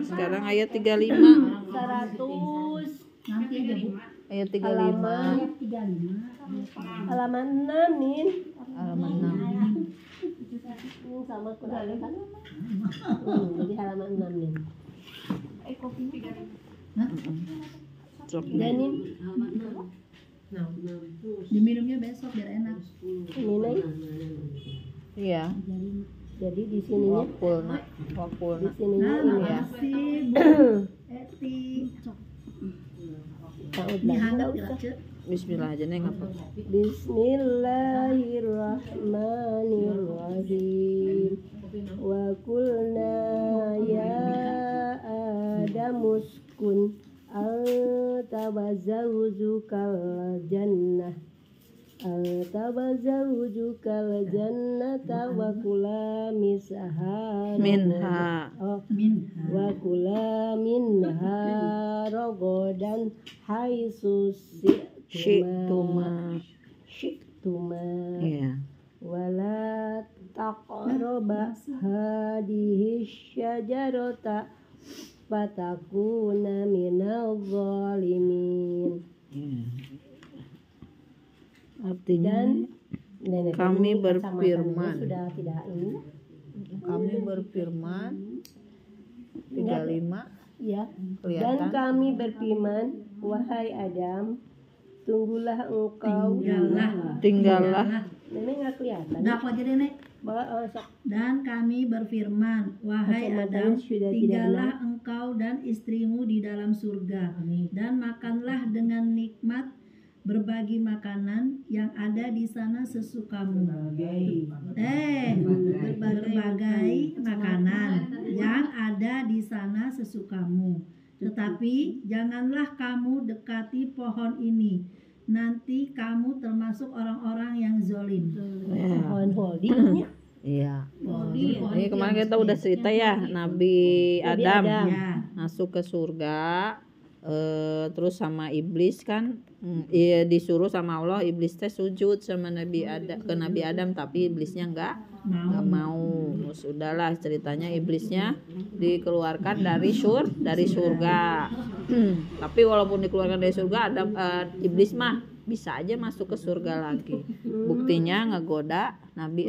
Sekarang ayat 35. 100 Nanti aja Bu. Ayat 35. halaman 6 nih. Halaman 6. Sama Quran kan? Jadi halaman 6 nih. Sok. Dan ini Diminumnya besok biar enak. ini nih. Iya. Jadi di sininya Wakulna. di sininya Nah, ini ya. makasih Bu Eti. Ini hangat gerak Cek. Bismillah aja neng apa? Bismillahirrahmanirrahim. Wa qulna ya Adamu uskun anta wa zawjukal jannah wa kula Minha. wa kula minha ragadan haitsu Syi'tuma. Iya. wala taqraba hadhihi syajarata fatakuna minal zalimin. Iya. Artinya Nenek kami ini berfirman. kacamatanya sudah tidak ini kami berfirman 35 ya. Dan kelihatan. kami berfirman, wahai Adam, tunggulah engkau. Tinggallah. Nenek nggak kelihatan. Udah aku aja deh Nek. Sok. Dan kami berfirman, wahai Kacamatanya Adam, sudah tidak tinggallah benar. engkau dan istrimu di dalam surga, dan makanlah dengan nikmat berbagi makanan yang ada di sana sesukamu. Berbagai makanan yang ada di sana sesukamu. Tetapi janganlah kamu dekati pohon ini. Nanti kamu termasuk orang-orang yang zolim. Pohon holdingnya. Iya. Ini kemarin kita udah cerita ya, Nabi Adam Ya. masuk ke surga, terus sama iblis kan, iya, disuruh sama Allah, iblis teh sujud sama Nabi Adam, ke Nabi Adam, tapi iblisnya nggak mau. Sudahlah ceritanya, iblisnya dikeluarkan dari surga. Tapi walaupun dikeluarkan dari surga, iblis mah bisa aja masuk ke surga lagi. Buktinya ngegoda Nabi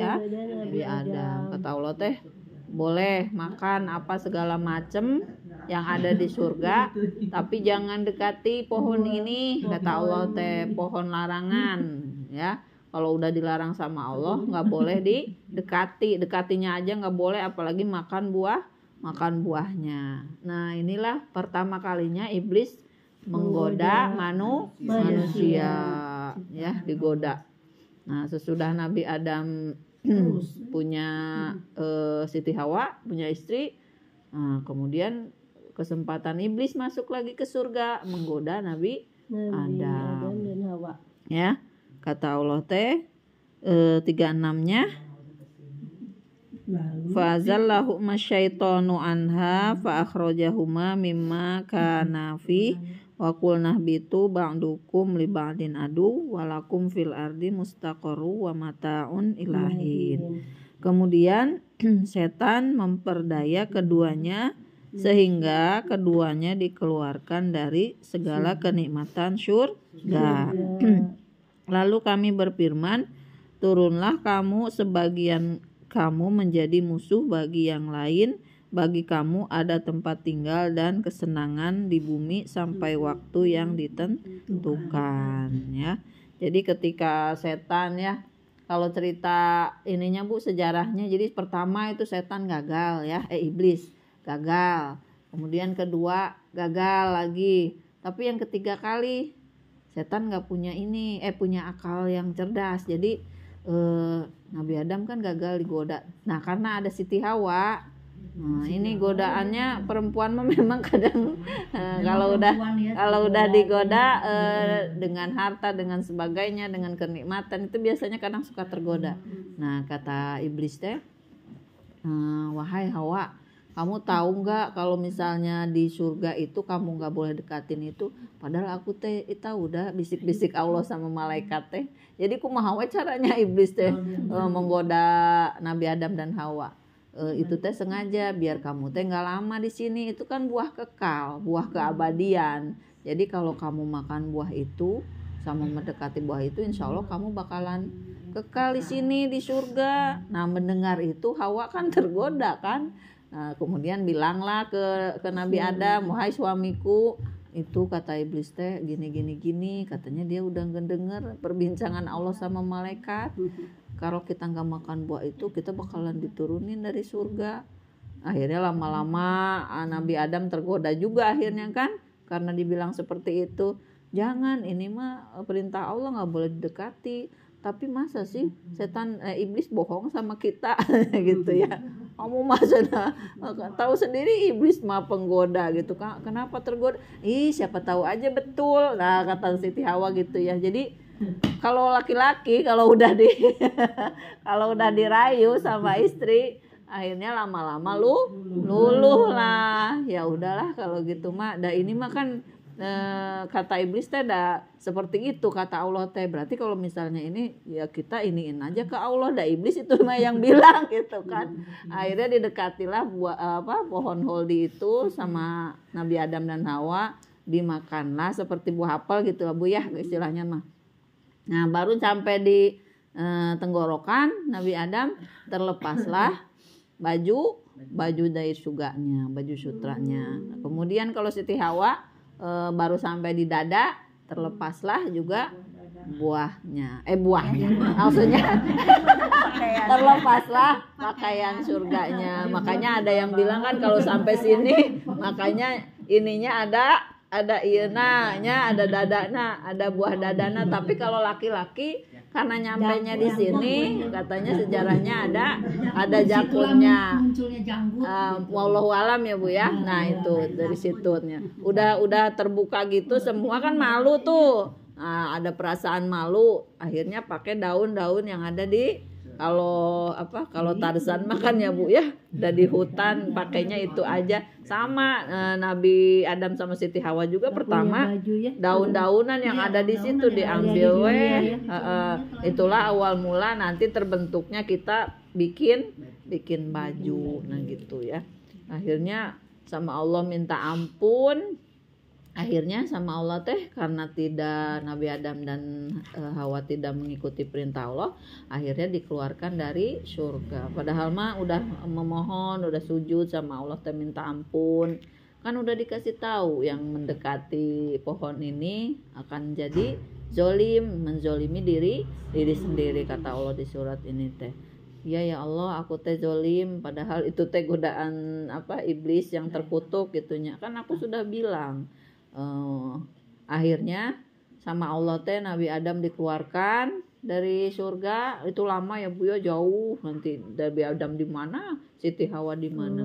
Adam. Kata Allah teh, boleh makan apa segala macem yang ada di surga, tapi jangan dekati pohon ini, kata Allah teh, pohon larangan ya. Kalau udah dilarang sama Allah nggak boleh dekatinya aja nggak boleh, apalagi makan buahnya. Nah inilah pertama kalinya iblis menggoda manusia ya, digoda. Nah sesudah Nabi Adam punya Siti Hawa, punya istri, nah, kemudian kesempatan iblis masuk lagi ke surga menggoda Nabi Adam dan Hawa. Ya, kata Allah teh 36-nya, fa'azallahu masyaitonu anha fa'akhrajahuma mimma kana fi wa qulna bitu ba'dukum li ba'din adu walakum fil ardi mustaqarru wa mata'un ilahin. Kemudian setan memperdaya keduanya sehingga keduanya dikeluarkan dari segala kenikmatan surga. Lalu kami berfirman, turunlah kamu sebagian kamu menjadi musuh bagi yang lain, bagi kamu ada tempat tinggal dan kesenangan di bumi sampai waktu yang ditentukan ya. Jadi ketika setan ya, kalau cerita ininya Bu, sejarahnya, jadi pertama itu setan gagal ya, iblis gagal, kemudian kedua gagal lagi, tapi yang ketiga kali setan nggak punya punya akal yang cerdas. Jadi Nabi Adam kan gagal digoda. Nah karena ada Siti Hawa, nah ini godaannya perempuan memang kadang kalau udah digoda dengan harta, dengan sebagainya, dengan kenikmatan itu biasanya kadang suka tergoda. Nah kata iblis teh, wahai Hawa, kamu tahu nggak kalau misalnya di surga itu kamu nggak boleh dekatin itu, padahal aku teh tahu udah bisik-bisik Allah sama malaikat teh. Jadi kumaha we caranya iblis teh menggoda Nabi Adam dan Hawa. itu teh sengaja biar kamu teh nggak lama di sini. Itu kan buah kekal, buah keabadian. Jadi kalau kamu makan buah itu sama mendekati buah itu, insya Allah kamu bakalan kekal di sini di surga. Nah, mendengar itu Hawa kan tergoda kan. Nah, kemudian bilanglah ke Nabi Adam, wahai suamiku, itu kata iblis teh gini, katanya dia udah ngedenger perbincangan Allah sama malaikat. Kalau kita nggak makan buah itu, kita bakalan diturunin dari surga. Akhirnya lama-lama Nabi Adam tergoda juga akhirnya kan, karena dibilang seperti itu. Jangan, ini mah perintah Allah, nggak boleh didekati. Tapi masa sih iblis bohong sama kita gitu ya. Kamu masa tahu sendiri iblis mah penggoda gitu kan. Kenapa tergoda? Siapa tahu aja betul. Nah, kata Siti Hawa gitu ya. Jadi kalau laki-laki kalau udah dirayu sama istri, akhirnya lama-lama luluh lah. Ya udahlah kalau gitu mah. Ini mah kan kata iblis teh dah seperti itu kata Allah teh. Berarti kalau misalnya ini ya kita iniin aja ke Allah, dah iblis itu mah yang bilang gitu kan. Akhirnya didekatilah pohon holdi itu sama Nabi Adam dan Hawa, dimakanlah seperti buah apel gitu Bu ya istilahnya mah. Nah, baru sampai di tenggorokan Nabi Adam, terlepaslah baju dari surganya, baju sutranya. Kemudian kalau Siti Hawa baru sampai di dada, terlepaslah juga buahnya maksudnya terlepaslah pakaian surganya. Makanya ada yang bilang kan kalau sampai sini makanya ininya ada ienanya, ada dadana, ada buah dadana. Tapi kalau laki-laki karena nyampainya di sini, katanya sejarahnya ada jakunnya. Wallahu alam ya Bu ya. Nah, itu dari situnya. Udah terbuka gitu, semua kan malu tuh. Nah, ada perasaan malu, akhirnya pakai daun-daun yang ada di kalau Tarzan makan ya Bu ya, udah di hutan pakainya itu aja. Sama Nabi Adam sama Siti Hawa juga pertama daun-daunan yang ada di situ diambil itulah awal mula nanti terbentuknya kita bikin baju. Nah gitu ya. Akhirnya sama Allah minta ampun. Akhirnya sama Allah teh karena tidak Nabi Adam dan Hawa tidak mengikuti perintah Allah, akhirnya dikeluarkan dari surga. Padahal mah udah memohon, udah sujud sama Allah teh minta ampun. Kan udah dikasih tahu yang mendekati pohon ini akan jadi zolim, menzolimi diri sendiri kata Allah di surat ini teh. Ya Allah, aku teh zolim, padahal itu teh godaan iblis yang terkutuk gitunya. Kan aku sudah bilang. Akhirnya sama Allah teh Nabi Adam dikeluarkan dari surga. Itu lama ya Bu ya, jauh. Nanti Nabi Adam di mana, Siti Hawa di mana,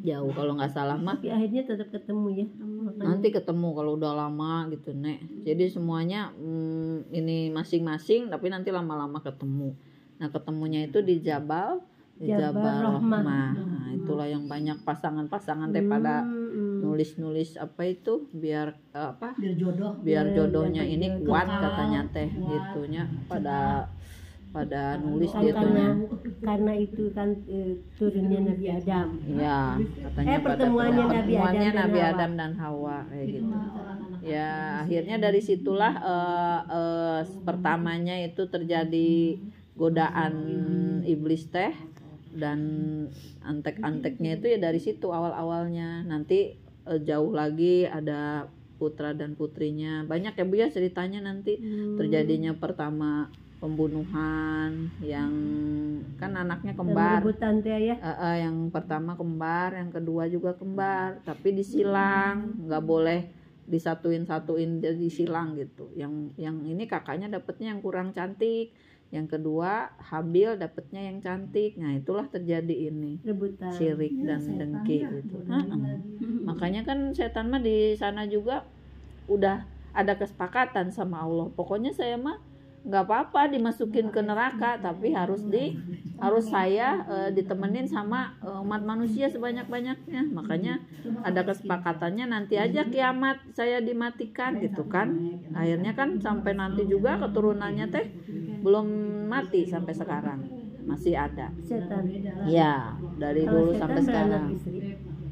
jauh kalau nggak salah mah. Tapi akhirnya tetap ketemu ya. Nanti ketemu kalau udah lama gitu Nek. Jadi semuanya ini masing-masing, tapi nanti lama-lama ketemu. Nah, ketemunya itu di Jabal Rahmah. Nah, itulah yang banyak pasangan-pasangan teh pada nulis-nulis itu biar jodohnya ini kuat katanya teh gitunya pada nulis gitunya. Karena itu kan turunnya Nabi Adam. Iya, katanya pertemuannya Nabi Adam dan Hawa kayak gitu. Ya, akhirnya dari situlah pertamanya itu terjadi godaan iblis teh, dan antek-anteknya itu ya dari situ awal-awalnya. Nanti jauh lagi ada putra dan putrinya, banyak ya Bu ya ceritanya nanti. Terjadinya pertama pembunuhan yang kan anaknya kembar, yang pertama kembar, yang kedua juga kembar, tapi disilang, nggak boleh disatuin disilang gitu. Yang ini kakaknya dapatnya yang kurang cantik, yang kedua Habil dapatnya yang cantik. Nah, itulah terjadi ini rebutan, syirik dan dengki gitu. Makanya kan setan mah di sana juga udah ada kesepakatan sama Allah. Pokoknya saya mah nggak apa-apa dimasukin ke neraka, tapi harus saya ditemenin sama umat manusia sebanyak-banyaknya. Makanya ada kesepakatannya nanti aja kiamat saya dimatikan gitu kan. Akhirnya kan sampai nanti juga keturunannya teh belum mati sampai sekarang. masih ada. Setan. Ya, dari Kalau dulu setan sampai sekarang.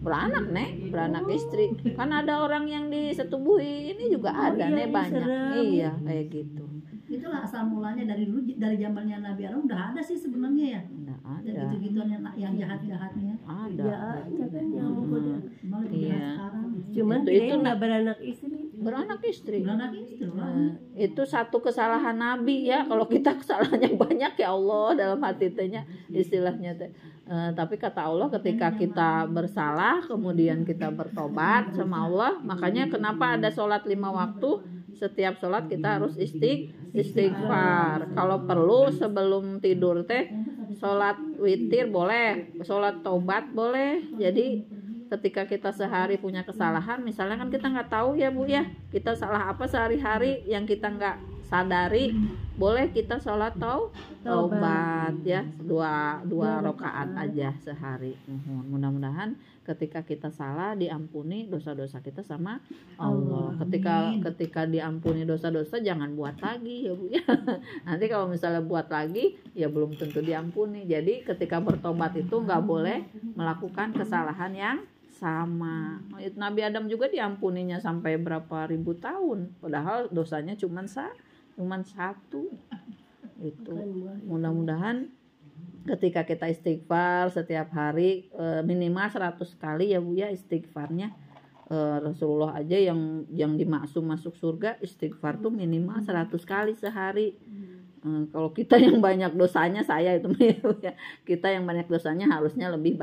beranak istri. Beranak istri. Kan ada orang yang disetubuhi ini juga ada iya, nih banyak. serem. Iya, kayak gitu. Itulah asal mulanya dari dulu, dari zamannya Nabi Adam udah ada sih sebenarnya ya. Nggak Ya ada. gitu-gituan yang jahat-jahatnya. Ada. Ya aja kan yang menggoda. Cuma lebih Iya. jahat sekarang. Cuman Itu dia nggak beranak istri. Beranak istri. Beranak istri lah. Itu satu kesalahan Nabi ya. Kalau kita kesalahannya banyak ya Allah dalam hati tehnya istilahnya teh. Tapi kata Allah ketika kita bersalah kemudian kita bertobat sama Allah, makanya kenapa ada sholat 5 waktu, setiap sholat kita harus istighfar. Kalau perlu sebelum tidur teh sholat witir boleh, sholat tobat boleh. Jadi ketika kita sehari punya kesalahan, misalnya kan kita nggak tahu ya Bu ya, kita salah apa sehari-hari yang kita nggak sadari, boleh kita sholat taubat ya, dua rakaat aja sehari. Mudah-mudahan ketika kita salah diampuni dosa-dosa kita sama Allah. Ketika diampuni dosa-dosa jangan buat lagi ya Bu ya. Nanti kalau misalnya buat lagi ya belum tentu diampuni. Jadi ketika bertobat itu nggak boleh melakukan kesalahan yang sama. Nabi Adam juga diampuninya sampai berapa ribu tahun, padahal dosanya cuman satu. Itu mudah-mudahan ketika kita istighfar setiap hari minimal 100 kali ya Bu ya istighfarnya. Rasulullah aja yang dimaksum masuk surga istighfar tuh minimal 100 kali sehari. Kalau kita yang banyak dosanya, saya itu ya, kita yang banyak dosanya harusnya lebih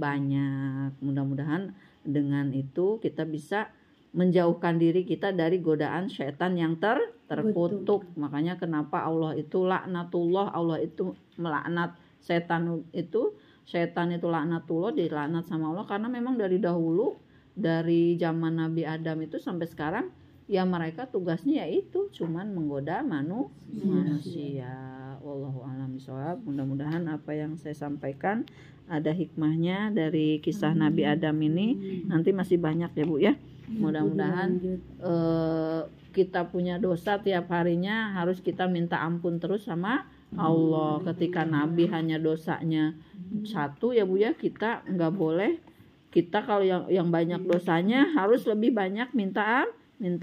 banyak. Mudah-mudahan dengan itu kita bisa menjauhkan diri kita dari godaan syaitan yang terkutuk. Makanya kenapa Allah itu laknatullah, Allah itu melaknat setan itu. Setan itu laknatullah, dilaknat sama Allah karena memang dari dahulu, dari zaman Nabi Adam itu sampai sekarang ya mereka tugasnya yaitu cuman menggoda manusia. Wallahu a'lam bishawab. Mudah-mudahan apa yang saya sampaikan ada hikmahnya dari kisah Nabi Adam ini. Nanti masih banyak ya Bu ya. Mudah-mudahan kita punya dosa tiap harinya harus kita minta ampun terus sama Allah. Ketika Nabi hanya dosanya satu ya Bu ya, kita nggak boleh. Kita kalau yang banyak dosanya harus lebih banyak minta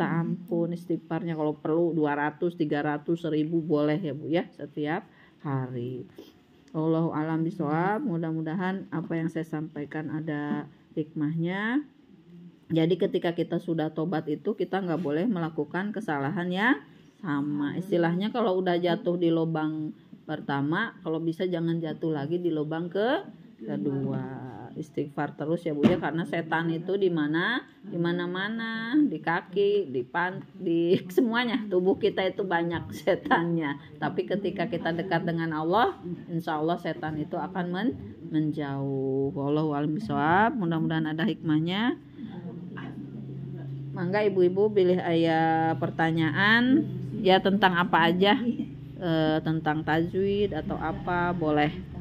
ampun, istighfarnya kalau perlu 200, 300, 1000 boleh ya Bu ya setiap hari. Wallahu a'lam bishawab. Mudah-mudahan apa yang saya sampaikan ada hikmahnya. Jadi ketika kita sudah tobat itu kita nggak boleh melakukan kesalahan yang sama. Istilahnya kalau udah jatuh di lubang pertama, kalau bisa jangan jatuh lagi di lubang kedua. Istighfar terus ya Bu ya, karena setan itu di mana-mana, di kaki, di semuanya tubuh kita itu banyak setannya. Tapi ketika kita dekat dengan Allah, insya Allah setan itu akan menjauh. Wallahu a'lam bishawab. Mudah-mudahan ada hikmahnya. Mangga ibu-ibu pilih ayat pertanyaan ya tentang apa aja, tentang tajwid atau apa boleh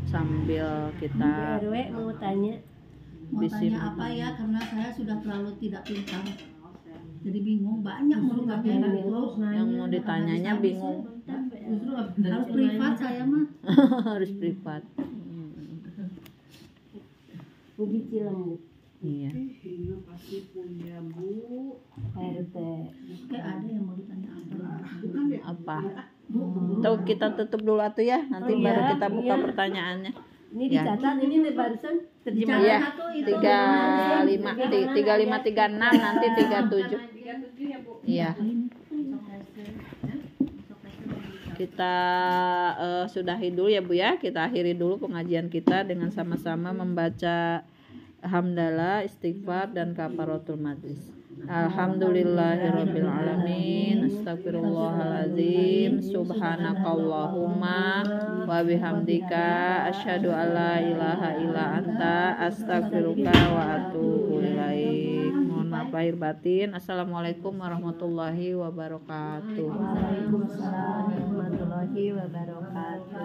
sambil kita RW mau tanya apa ya, karena saya sudah terlalu tidak pintar jadi bingung, banyak melengkapnya yang mau ditanyanya bingung. Justru harus privat saya mah. Harus privat. Ubi Cilembu. Iya. Pasti punya Bu. RT. Kayak ada yang mau ditanya Apa? Tuh kita tutup dulu atuh ya, nanti Oh, baru iya, kita buka iya. pertanyaannya. Ini Ya. dicatat, ini nih barusan terjemah. Iya, itu 3536 nanti 37. Iya. Kita sudahi dulu ya Bu ya. Kita akhiri dulu pengajian kita dengan sama-sama membaca hamdalah, istighfar dan kafaratul majlis. Alhamdulillahirabbil alamin. Astagfirullahalazim. Subhanakallahumma wa bihamdika asyhadu alla ilaha illa anta astaghfiruka wa atubu ilaik. Mohon maaf lahir batin. Assalamualaikum warahmatullahi wabarakatuh. Waalaikumsalam warahmatullahi wabarakatuh.